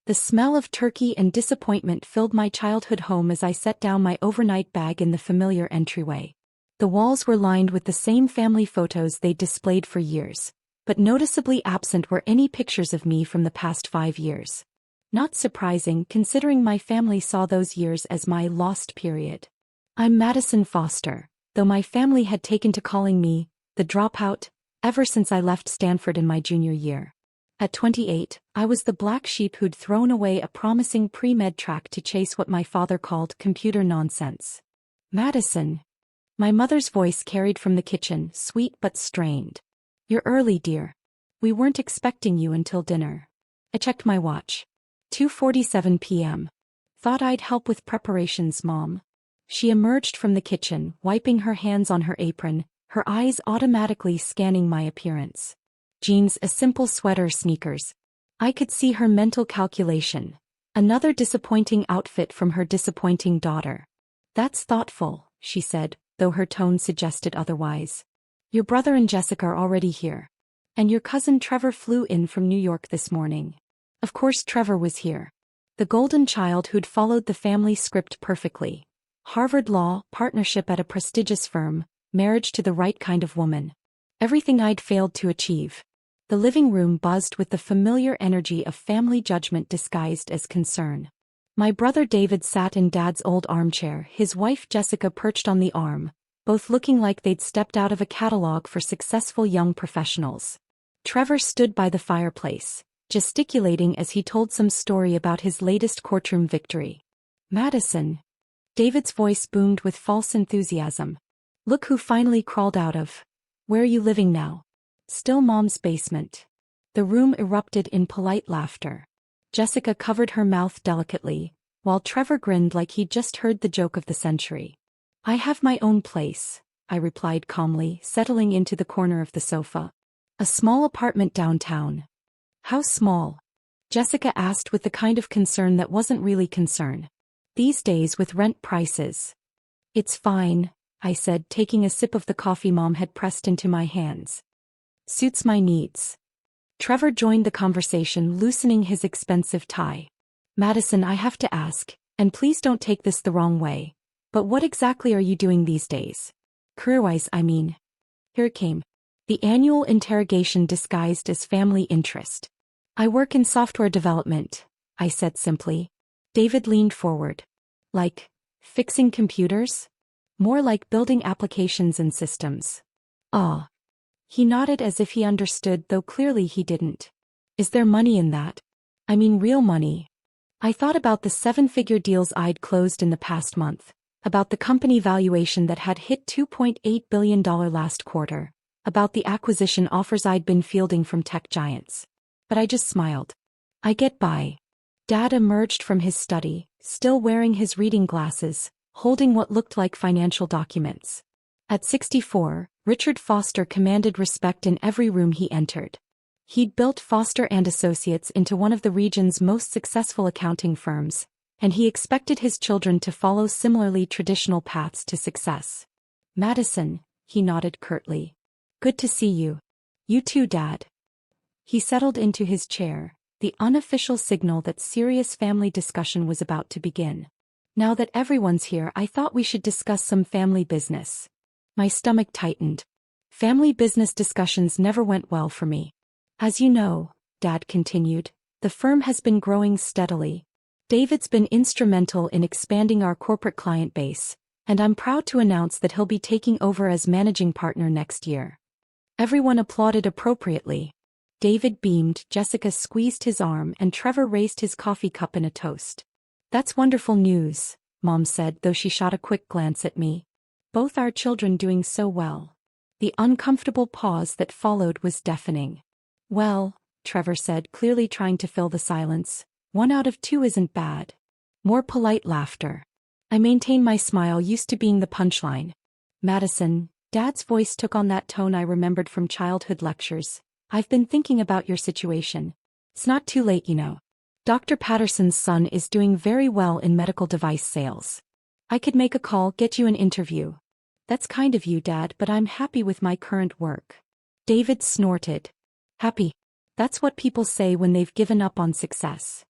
The smell of turkey and disappointment filled my childhood home as I set down my overnight bag in the familiar entryway. The walls were lined with the same family photos they'd displayed for years, but noticeably absent were any pictures of me from the past 5 years. Not surprising considering my family saw those years as my lost period. I'm Madison Foster, though my family had taken to calling me the Dropout ever since I left Stanford in my junior year. At 28, I was the black sheep who'd thrown away a promising pre-med track to chase what my father called computer nonsense. Madison. My mother's voice carried from the kitchen, sweet but strained. You're early, dear. We weren't expecting you until dinner. I checked my watch. 2:47 p.m. Thought I'd help with preparations, Mom. She emerged from the kitchen, wiping her hands on her apron, her eyes automatically scanning my appearance. Jeans, a simple sweater, sneakers. I could see her mental calculation. Another disappointing outfit from her disappointing daughter. That's thoughtful, she said, though her tone suggested otherwise. Your brother and Jessica are already here. And your cousin Trevor flew in from New York this morning. Of course Trevor was here. The golden child who'd followed the family script perfectly. Harvard Law, partnership at a prestigious firm, marriage to the right kind of woman. Everything I'd failed to achieve. The living room buzzed with the familiar energy of family judgment disguised as concern. My brother David sat in Dad's old armchair, his wife Jessica perched on the arm, both looking like they'd stepped out of a catalog for successful young professionals. Trevor stood by the fireplace, gesticulating as he told some story about his latest courtroom victory. Madison. David's voice boomed with false enthusiasm. Look who finally crawled out of. Where are you living now? Still Mom's basement. The room erupted in polite laughter. Jessica covered her mouth delicately, while Trevor grinned like he'd just heard the joke of the century. I have my own place, I replied calmly, settling into the corner of the sofa. A small apartment downtown. How small? Jessica asked with the kind of concern that wasn't really concern. These days with rent prices. It's fine, I said, taking a sip of the coffee Mom had pressed into my hands. Suits my needs. Trevor joined the conversation, loosening his expensive tie. Madison, I have to ask, and please don't take this the wrong way, but what exactly are you doing these days? Career-wise, I mean. Here it came. The annual interrogation disguised as family interest. I work in software development, I said simply. David leaned forward. Like, fixing computers? More like building applications and systems. Ah. He nodded as if he understood, though clearly he didn't. Is there money in that? I mean real money. I thought about the 7-figure deals I'd closed in the past month, about the company valuation that had hit $2.8 billion last quarter, about the acquisition offers I'd been fielding from tech giants. But I just smiled. I get by. Dad emerged from his study, still wearing his reading glasses, holding what looked like financial documents. At 64, Richard Foster commanded respect in every room he entered. He'd built Foster & Associates into one of the region's most successful accounting firms, and he expected his children to follow similarly traditional paths to success. Madison, he nodded curtly. Good to see you. You too, Dad. He settled into his chair, the unofficial signal that serious family discussion was about to begin. Now that everyone's here, I thought we should discuss some family business. My stomach tightened. Family business discussions never went well for me. As you know, Dad continued, the firm has been growing steadily. David's been instrumental in expanding our corporate client base, and I'm proud to announce that he'll be taking over as managing partner next year. Everyone applauded appropriately. David beamed, Jessica squeezed his arm, and Trevor raised his coffee cup in a toast. That's wonderful news, Mom said, though she shot a quick glance at me. Both our children doing so well. The uncomfortable pause that followed was deafening. Well, Trevor said, clearly trying to fill the silence, 1 out of 2 isn't bad. More polite laughter. I maintain my smile, used to being the punchline. Madison, Dad's voice took on that tone I remembered from childhood lectures. I've been thinking about your situation. It's not too late, you know. Dr. Patterson's son is doing very well in medical device sales. I could make a call, get you an interview. That's kind of you, Dad, but I'm happy with my current work. David snorted. Happy. That's what people say when they've given up on success.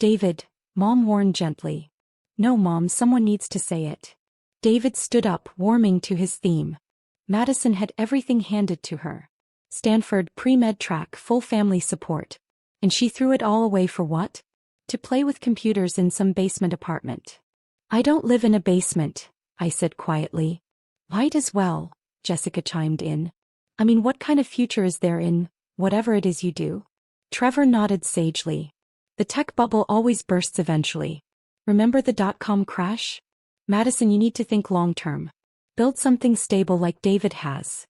David, Mom warned gently. No, Mom, someone needs to say it. David stood up, warming to his theme. Madison had everything handed to her. Stanford, pre-med track, full family support. And she threw it all away for what? To play with computers in some basement apartment. I don't live in a basement, I said quietly. Might as well, Jessica chimed in. I mean, what kind of future is there in whatever it is you do? Trevor nodded sagely. The tech bubble always bursts eventually. Remember the dot-com crash? Madison, you need to think long-term. Build something stable like David has.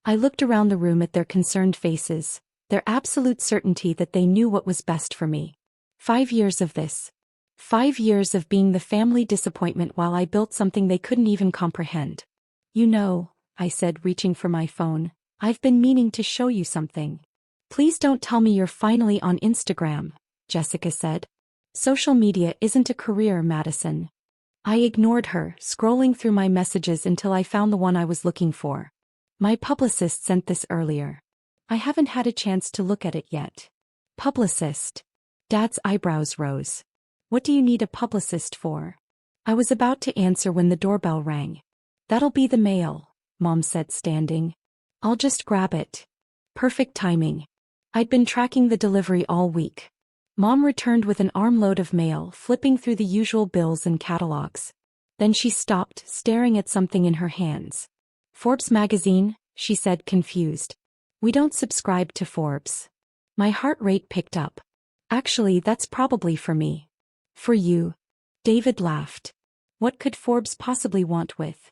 I looked around the room at their concerned faces, their absolute certainty that they knew what was best for me. 5 years of this. 5 years of being the family disappointment while I built something they couldn't even comprehend. You know, I said, reaching for my phone, I've been meaning to show you something. Please don't tell me you're finally on Instagram, Jessica said. Social media isn't a career, Madison. I ignored her, scrolling through my messages until I found the one I was looking for. My publicist sent this earlier. I haven't had a chance to look at it yet. Publicist? Dad's eyebrows rose. What do you need a publicist for? I was about to answer when the doorbell rang. That'll be the mail, Mom said, standing. I'll just grab it. Perfect timing. I'd been tracking the delivery all week. Mom returned with an armload of mail, flipping through the usual bills and catalogs. Then she stopped, staring at something in her hands. Forbes magazine, she said, confused. We don't subscribe to Forbes. My heart rate picked up. Actually, that's probably for me. For you. David laughed. What could Forbes possibly want with?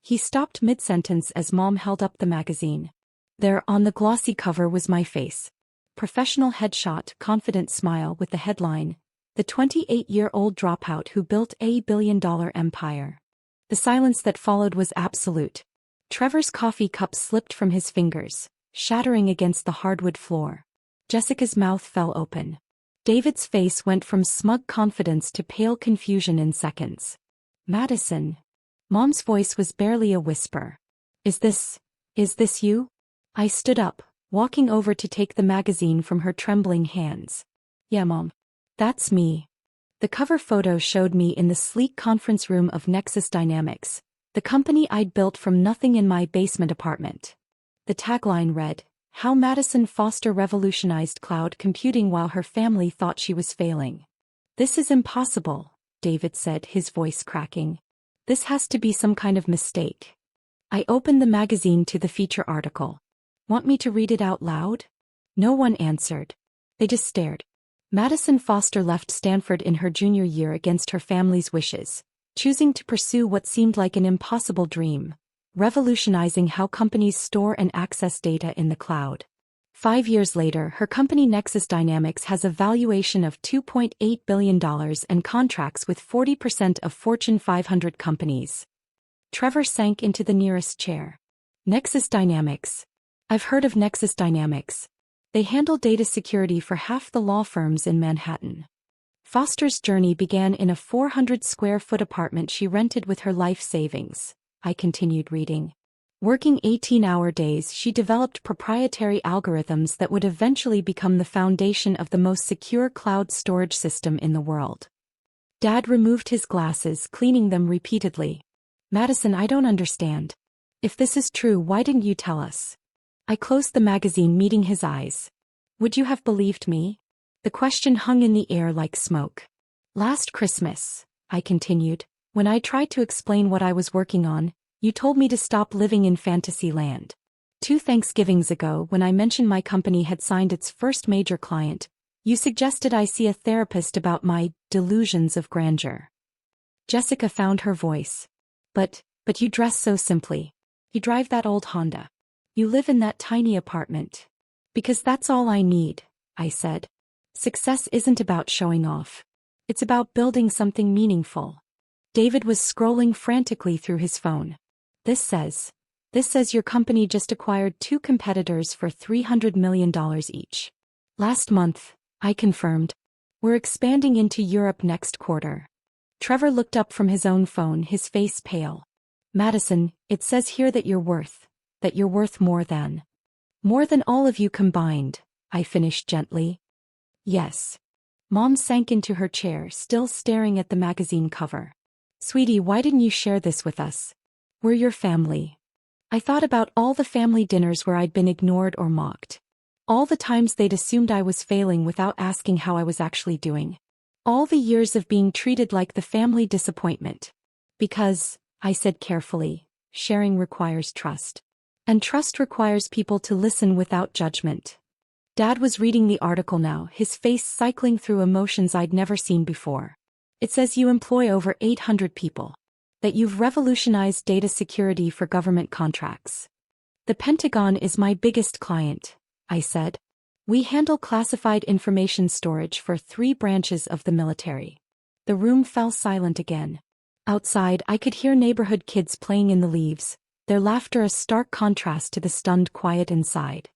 He stopped mid-sentence as Mom held up the magazine. There, on the glossy cover, was my face. Professional headshot, confident smile with the headline, The 28-year-old dropout who built a billion-dollar empire. The silence that followed was absolute. Trevor's coffee cup slipped from his fingers, shattering against the hardwood floor. Jessica's mouth fell open. David's face went from smug confidence to pale confusion in seconds. Madison. Mom's voice was barely a whisper. Is this you? I stood up, walking over to take the magazine from her trembling hands. Yeah, Mom. That's me. The cover photo showed me in the sleek conference room of Nexus Dynamics, the company I'd built from nothing in my basement apartment. The tagline read, How Madison Foster revolutionized cloud computing while her family thought she was failing. This is impossible, David said, his voice cracking. This has to be some kind of mistake. I opened the magazine to the feature article. Want me to read it out loud? No one answered. They just stared. Madison Foster left Stanford in her junior year against her family's wishes, choosing to pursue what seemed like an impossible dream. Revolutionizing how companies store and access data in the cloud. 5 years later, her company Nexus Dynamics has a valuation of $2.8 billion and contracts with 40% of Fortune 500 companies. Trevor sank into the nearest chair. Nexus Dynamics. I've heard of Nexus Dynamics. They handle data security for half the law firms in Manhattan. Foster's journey began in a 400-square-foot apartment she rented with her life savings. I continued reading. Working 18-hour days, she developed proprietary algorithms that would eventually become the foundation of the most secure cloud storage system in the world. Dad removed his glasses, cleaning them repeatedly. Madison, I don't understand. If this is true, why didn't you tell us? I closed the magazine, meeting his eyes. Would you have believed me? The question hung in the air like smoke. Last Christmas, I continued, when I tried to explain what I was working on, you told me to stop living in fantasy land. 2 Thanksgivings ago, when I mentioned my company had signed its first major client, you suggested I see a therapist about my delusions of grandeur. Jessica found her voice. But you dress so simply. You drive that old Honda. You live in that tiny apartment. Because that's all I need, I said. Success isn't about showing off. It's about building something meaningful. David was scrolling frantically through his phone. This says your company just acquired 2 competitors for $300 million each. Last month, I confirmed. We're expanding into Europe next quarter. Trevor looked up from his own phone, his face pale. Madison, it says here that you're worth more than all of you combined, I finished gently. Yes. Mom sank into her chair, still staring at the magazine cover. Sweetie, why didn't you share this with us? We're your family. I thought about all the family dinners where I'd been ignored or mocked. All the times they'd assumed I was failing without asking how I was actually doing. All the years of being treated like the family disappointment. Because, I said carefully, sharing requires trust. And trust requires people to listen without judgment. Dad was reading the article now, his face cycling through emotions I'd never seen before. It says you employ over 800 people. That you've revolutionized data security for government contracts. The Pentagon is my biggest client, I said. We handle classified information storage for 3 branches of the military. The room fell silent again. Outside, I could hear neighborhood kids playing in the leaves, their laughter a stark contrast to the stunned quiet inside.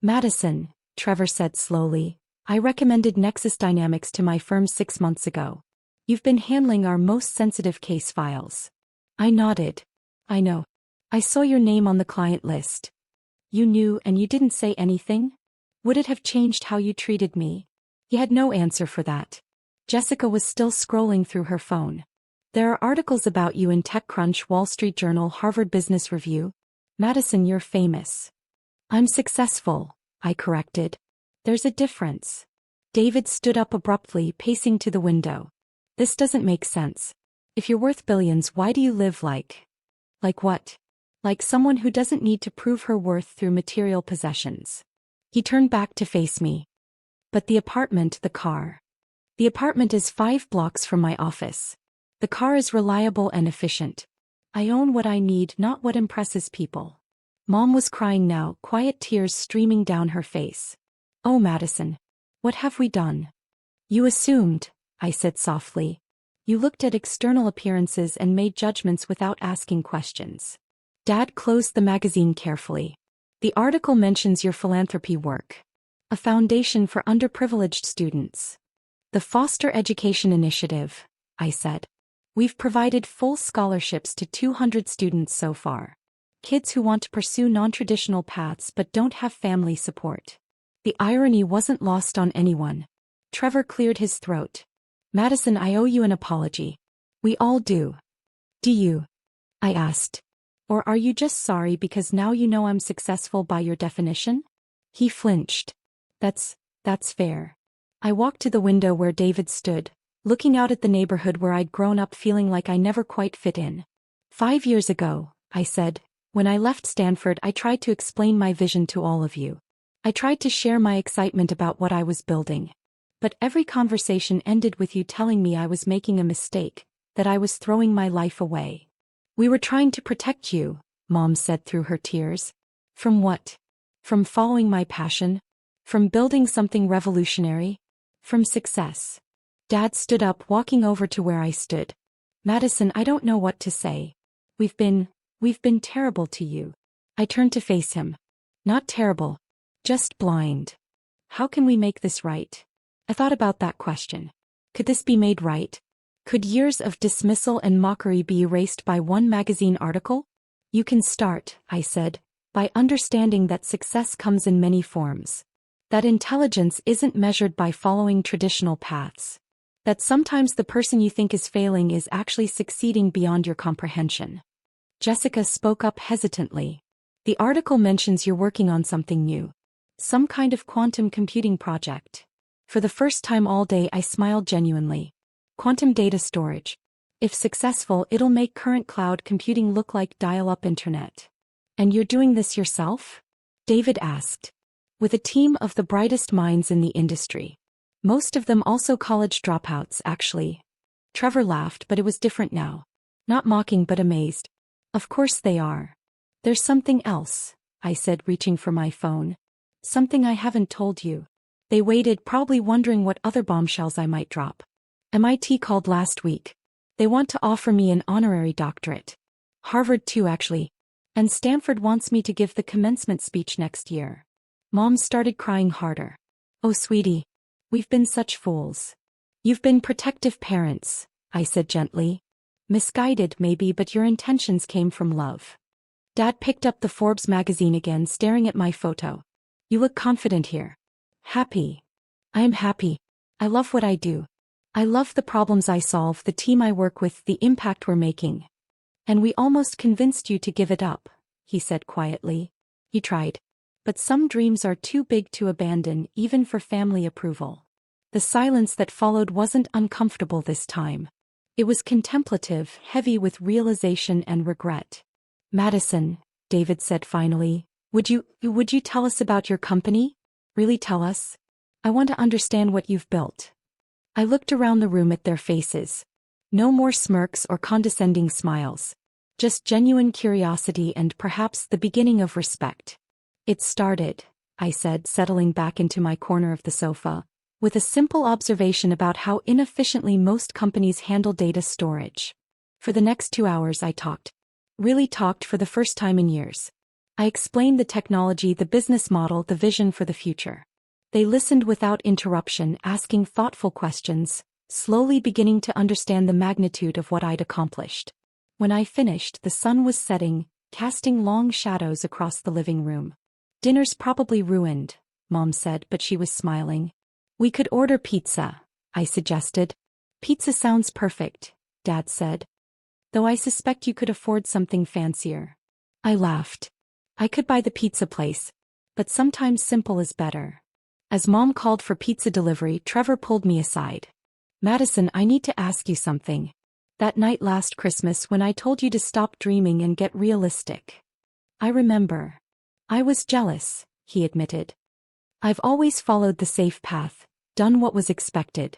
Madison, Trevor said slowly, I recommended Nexus Dynamics to my firm 6 months ago. You've been handling our most sensitive case files. I nodded. I know. I saw your name on the client list. You knew and you didn't say anything? Would it have changed how you treated me? He had no answer for that. Jessica was still scrolling through her phone. There are articles about you in TechCrunch, Wall Street Journal, Harvard Business Review. Madison, you're famous. I'm successful, I corrected. There's a difference. David stood up abruptly, pacing to the window. This doesn't make sense. If you're worth billions, why do you live like what? Like someone who doesn't need to prove her worth through material possessions. He turned back to face me. But the apartment, the car. The apartment is 5 blocks from my office. The car is reliable and efficient. I own what I need, not what impresses people. Mom was crying now, quiet tears streaming down her face. Oh, Madison. What have we done? You assumed, I said softly. You looked at external appearances and made judgments without asking questions. Dad closed the magazine carefully. The article mentions your philanthropy work. A foundation for underprivileged students. The Foster Education Initiative, I said. We've provided full scholarships to 200 students so far. Kids who want to pursue non-traditional paths but don't have family support. The irony wasn't lost on anyone. Trevor cleared his throat. Madison, I owe you an apology. We all do. Do you? I asked. Or are you just sorry because now you know I'm successful by your definition? He flinched. That's fair. I walked to the window where David stood, looking out at the neighborhood where I'd grown up feeling like I never quite fit in. 5 years ago, I said, when I left Stanford, I tried to explain my vision to all of you. I tried to share my excitement about what I was building. But every conversation ended with you telling me I was making a mistake, that I was throwing my life away. We were trying to protect you, Mom said through her tears. From what? From following my passion? From building something revolutionary? From success? Dad stood up, walking over to where I stood. Madison, I don't know what to say. We've been terrible to you. I turned to face him. Not terrible. Just blind. How can we make this right? I thought about that question. Could this be made right? Could years of dismissal and mockery be erased by one magazine article? You can start, I said, by understanding that success comes in many forms. That intelligence isn't measured by following traditional paths. That sometimes the person you think is failing is actually succeeding beyond your comprehension. Jessica spoke up hesitantly. The article mentions you're working on something new. Some kind of quantum computing project. For the first time all day I smiled genuinely. Quantum data storage. If successful, it'll make current cloud computing look like dial-up internet. And you're doing this yourself? David asked. With a team of the brightest minds in the industry. Most of them also college dropouts, actually. Trevor laughed, but it was different now. Not mocking but amazed. Of course they are. There's something else, I said, reaching for my phone. Something I haven't told you. They waited, probably wondering what other bombshells I might drop. MIT called last week. They want to offer me an honorary doctorate. Harvard too, actually. And Stanford wants me to give the commencement speech next year. Mom started crying harder. Oh, sweetie. We've been such fools. You've been protective parents, I said gently. Misguided maybe, but your intentions came from love. Dad picked up the Forbes magazine again, staring at my photo. You look confident here. Happy. I am happy. I love what I do. I love the problems I solve, the team I work with, the impact we're making. And we almost convinced you to give it up, he said quietly. You tried. But some dreams are too big to abandon, even for family approval. The silence that followed wasn't uncomfortable this time. It was contemplative, heavy with realization and regret. Madison, David said finally, would you tell us about your company? Really tell us? I want to understand what you've built. I looked around the room at their faces. No more smirks or condescending smiles. Just genuine curiosity and perhaps the beginning of respect. It started, I said, settling back into my corner of the sofa, with a simple observation about how inefficiently most companies handle data storage. For the next 2 hours I talked. Really talked for the first time in years. I explained the technology, the business model, the vision for the future. They listened without interruption, asking thoughtful questions, slowly beginning to understand the magnitude of what I'd accomplished. When I finished, the sun was setting, casting long shadows across the living room. Dinner's probably ruined, Mom said, but she was smiling. We could order pizza, I suggested. Pizza sounds perfect, Dad said. Though I suspect you could afford something fancier. I laughed. I could buy the pizza place, but sometimes simple is better. As Mom called for pizza delivery, Trevor pulled me aside. Madison, I need to ask you something. That night last Christmas when I told you to stop dreaming and get realistic. I remember. I was jealous, he admitted. I've always followed the safe path, done what was expected.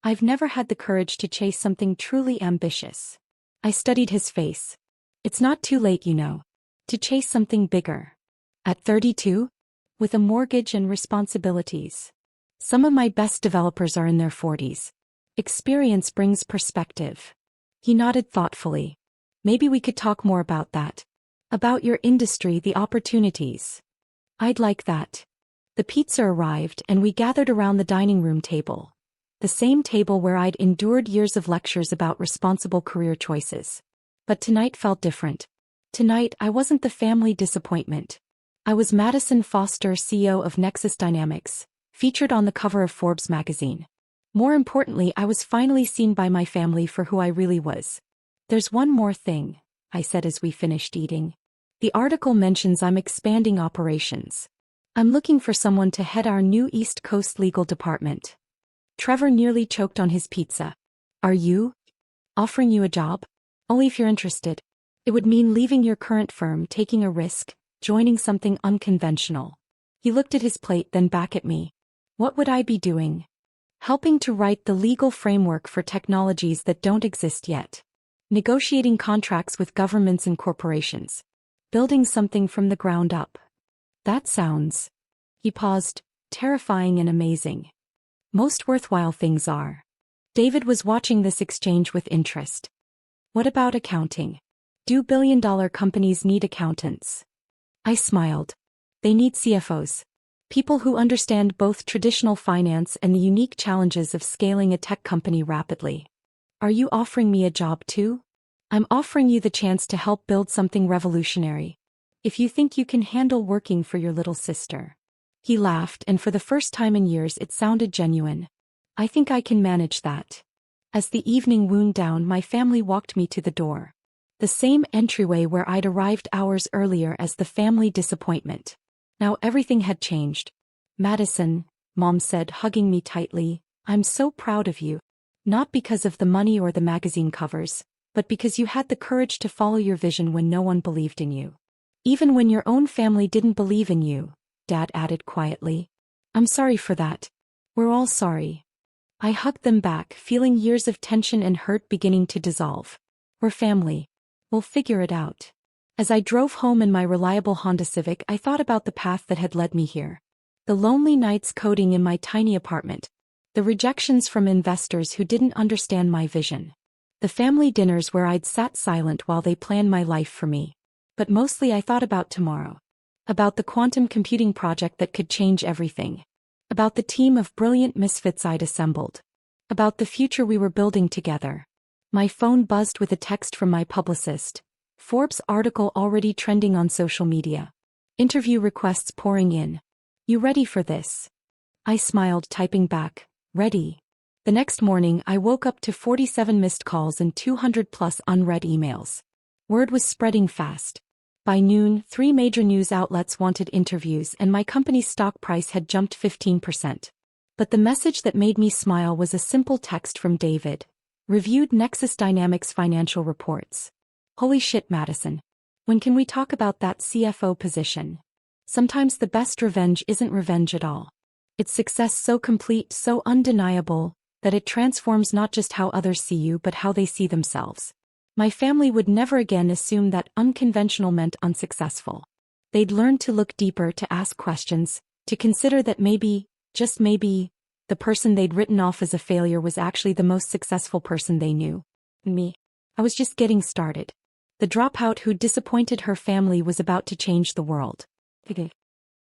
I've never had the courage to chase something truly ambitious. I studied his face. It's not too late, you know. To chase something bigger. At 32? With a mortgage and responsibilities. Some of my best developers are in their 40s. Experience brings perspective. He nodded thoughtfully. Maybe we could talk more about that. About your industry, the opportunities. I'd like that. The pizza arrived and we gathered around the dining room table. The same table where I'd endured years of lectures about responsible career choices. But tonight felt different. Tonight I wasn't the family disappointment. I was Madison Foster, CEO of Nexus Dynamics, featured on the cover of Forbes magazine. More importantly, I was finally seen by my family for who I really was. There's one more thing, I said as we finished eating. The article mentions I'm expanding operations. I'm looking for someone to head our new East Coast legal department. Trevor nearly choked on his pizza. Are you? Offering you a job? Only if you're interested. It would mean leaving your current firm, taking a risk, joining something unconventional. He looked at his plate, then back at me. What would I be doing? Helping to write the legal framework for technologies that don't exist yet. Negotiating contracts with governments and corporations. Building something from the ground up. That sounds. He paused, terrifying and amazing. Most worthwhile things are. David was watching this exchange with interest. What about accounting? Do billion-dollar companies need accountants? I smiled. They need CFOs. People who understand both traditional finance and the unique challenges of scaling a tech company rapidly. Are you offering me a job too? I'm offering you the chance to help build something revolutionary. If you think you can handle working for your little sister. He laughed, and for the first time in years it sounded genuine. I think I can manage that. As the evening wound down, my family walked me to the door. The same entryway where I'd arrived hours earlier as the family disappointment. Now everything had changed. Madison, Mom said, hugging me tightly, I'm so proud of you. Not because of the money or the magazine covers, but because you had the courage to follow your vision when no one believed in you. Even when your own family didn't believe in you, Dad added quietly. I'm sorry for that. We're all sorry. I hugged them back, feeling years of tension and hurt beginning to dissolve. We're family. We'll figure it out. As I drove home in my reliable Honda Civic, I thought about the path that had led me here. The lonely nights coding in my tiny apartment. The rejections from investors who didn't understand my vision. The family dinners where I'd sat silent while they planned my life for me. But mostly I thought about tomorrow. About the quantum computing project that could change everything. About the team of brilliant misfits I'd assembled. About the future we were building together. My phone buzzed with a text from my publicist. Forbes article already trending on social media. Interview requests pouring in. You ready for this? I smiled, typing back, ready. The next morning I woke up to 47 missed calls and 200 plus unread emails. Word was spreading fast. By noon, 3 major news outlets wanted interviews and my company's stock price had jumped 15%. But the message that made me smile was a simple text from David. Reviewed Nexus Dynamics financial reports. Holy shit, Madison. When can we talk about that CFO position? Sometimes the best revenge isn't revenge at all. It's success so complete, so undeniable, that it transforms not just how others see you but how they see themselves. My family would never again assume that unconventional meant unsuccessful. They'd learn to look deeper, to ask questions, to consider that maybe, just maybe, the person they'd written off as a failure was actually the most successful person they knew. Me. I was just getting started. The dropout who disappointed her family was about to change the world.